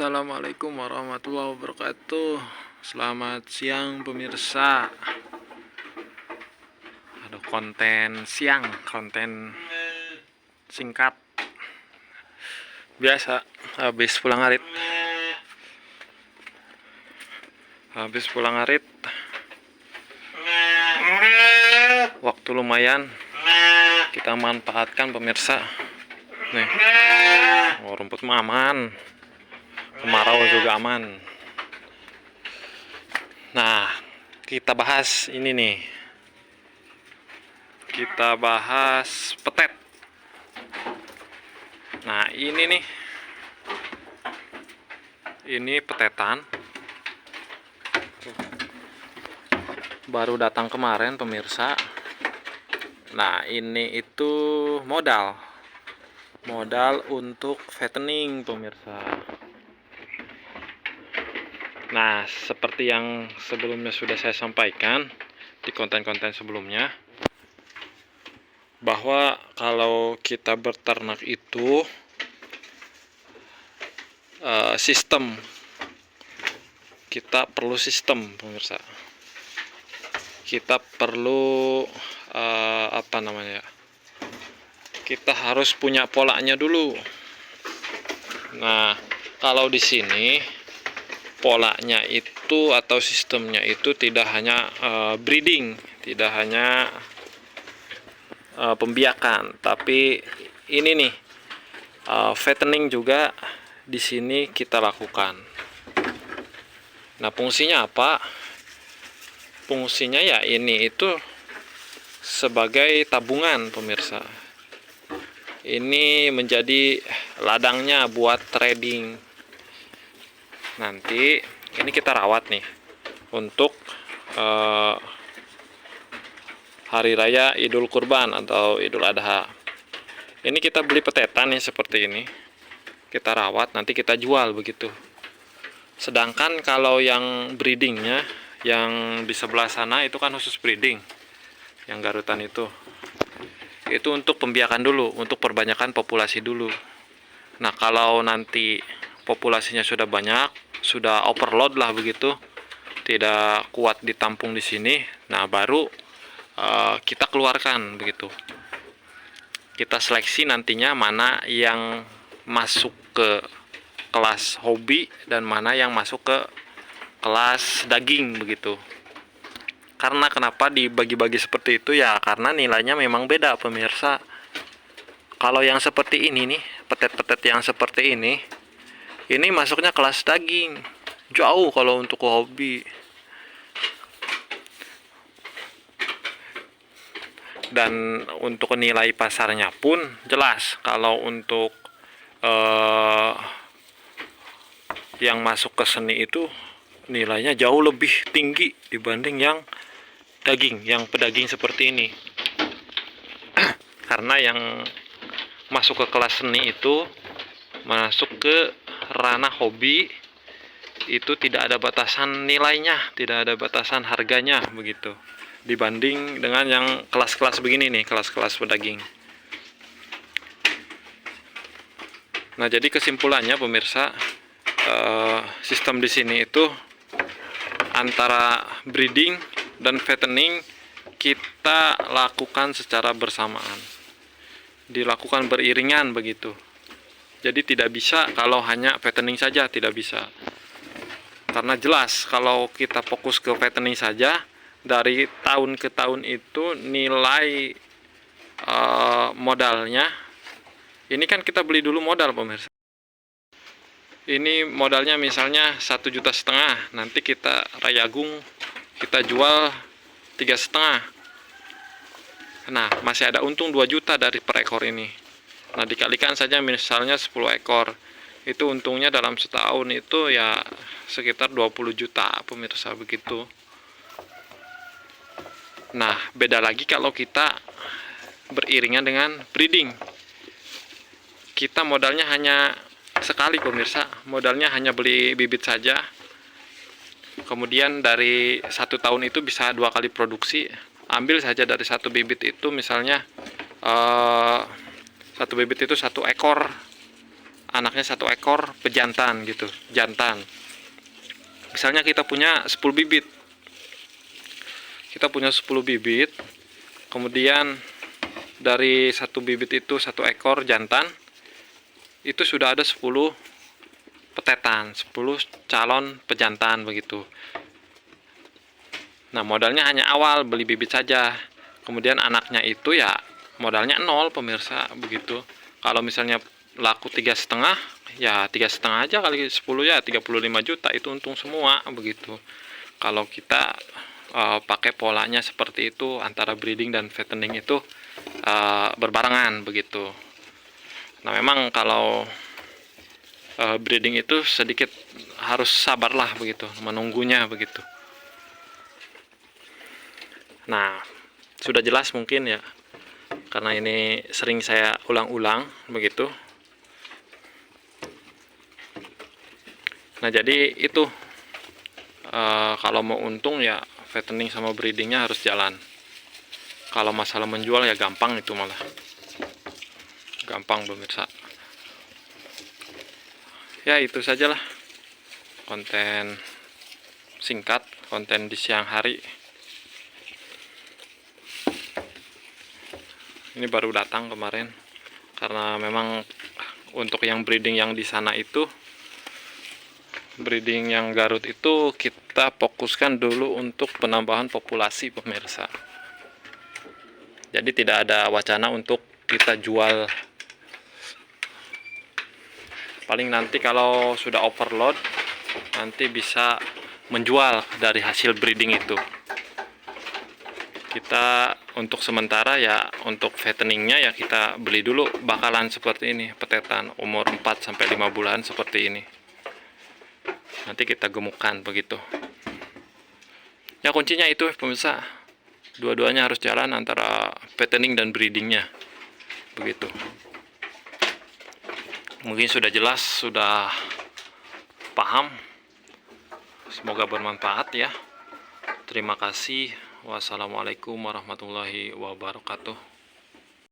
Assalamualaikum warahmatullahi wabarakatuh. Selamat siang pemirsa. Ada konten siang, konten singkat. Biasa habis pulang arit. Waktu lumayan kita manfaatkan pemirsa. Nih. Oh, rumput mah aman. Kemarau juga aman. Nah, kita bahas ini nih. Kita bahas petet. Nah, ini nih. Ini petetan. Baru datang kemarin pemirsa. Nah, ini itu modal untuk fattening pemirsa. Nah, seperti yang sebelumnya sudah saya sampaikan di konten-konten sebelumnya, bahwa kalau kita berternak itu sistem, kita perlu sistem pemirsa. Kita perlu kita harus punya polanya dulu. Nah, kalau di sini polanya itu atau sistemnya itu tidak hanya breeding, tidak hanya pembiakan, tapi ini nih fattening juga di sini kita lakukan. Nah, fungsinya apa? Fungsinya ya ini itu sebagai tabungan pemirsa. Ini menjadi ladangnya buat trading. Nanti ini kita rawat nih untuk hari raya Idul Kurban atau Idul Adha. Ini kita beli petetan nih seperti ini. Kita rawat, nanti kita jual begitu. Sedangkan kalau yang breedingnya, yang di sebelah sana itu kan khusus breeding. Yang garutan itu untuk pembiakan dulu, untuk perbanyakan populasi dulu. Nah, kalau nanti populasinya sudah banyak, sudah overload lah begitu, tidak kuat ditampung di sini, nah baru kita keluarkan begitu. Kita seleksi nantinya mana yang masuk ke kelas hobi dan mana yang masuk ke kelas daging begitu. Karena kenapa dibagi-bagi seperti itu ya, karena nilainya memang beda pemirsa. Kalau yang seperti ini nih, petet-petet yang seperti ini masuknya kelas daging. Jauh kalau untuk hobi. Dan untuk nilai pasarnya pun jelas. Kalau untuk yang masuk ke seni itu nilainya jauh lebih tinggi dibanding yang daging, yang pedaging seperti ini. Karena yang masuk ke kelas seni itu masuk ke ranah hobi, itu tidak ada batasan nilainya, tidak ada batasan harganya begitu, dibanding dengan yang kelas-kelas begini nih, kelas-kelas pedaging. Nah, jadi kesimpulannya pemirsa, sistem di sini itu antara breeding dan fattening kita lakukan secara bersamaan, dilakukan beriringan begitu. Jadi tidak bisa kalau hanya fattening saja, tidak bisa. Karena jelas kalau kita fokus ke fattening saja, dari tahun ke tahun itu nilai modalnya, ini kan kita beli dulu modal pemirsa. Ini modalnya misalnya 1,5 juta, nanti kita rayagung, kita jual 3,5. Nah, masih ada untung 2 juta dari per ekor ini. Nah, dikalikan saja misalnya 10 ekor. Itu untungnya dalam setahun itu ya sekitar 20 juta pemirsa begitu. Nah, beda lagi kalau kita beriringan dengan breeding. Kita modalnya hanya sekali pemirsa, modalnya hanya beli bibit saja. Kemudian dari 1 tahun itu bisa 2 kali produksi. Ambil saja dari 1 bibit itu misalnya 1 bibit itu 1 ekor. anaknya 1 ekor pejantan gitu, jantan. Misalnya kita punya 10 bibit. Kita punya 10 bibit. Kemudian dari 1 bibit itu 1 ekor jantan, itu sudah ada 10 petetan, 10 calon pejantan begitu. Nah, modalnya hanya awal beli bibit saja. Kemudian anaknya itu ya modalnya 0 pemirsa begitu. Kalau misalnya laku 3,5, ya 3,5 aja kali 10 ya 35 juta, itu untung semua begitu. Kalau kita pakai polanya seperti itu, antara breeding dan fattening itu berbarengan begitu. Nah, memang kalau breeding itu sedikit harus sabarlah begitu, menunggunya begitu. Nah, sudah jelas mungkin ya, karena ini sering saya ulang-ulang begitu. Nah, jadi itu kalau mau untung ya fattening sama breedingnya harus jalan. Kalau masalah menjual ya gampang, itu malah gampang pemirsa. Ya, itu sajalah konten singkat, konten di siang hari. Ini baru datang kemarin, karena memang untuk yang breeding yang di sana itu, breeding yang Garut itu kita fokuskan dulu untuk penambahan populasi pemirsa. Jadi tidak ada wacana untuk kita jual. Paling nanti kalau sudah overload, nanti bisa menjual dari hasil breeding itu. Kita untuk sementara ya, untuk fatteningnya ya kita beli dulu bakalan seperti ini, petetan umur 4-5 bulan seperti ini. Nanti kita gemukkan begitu. Ya, kuncinya itu pemirsa, dua-duanya harus jalan, antara fattening dan breedingnya begitu. Mungkin sudah jelas, sudah paham. Semoga bermanfaat ya. Terima kasih. Wassalamualaikum warahmatullahi wabarakatuh.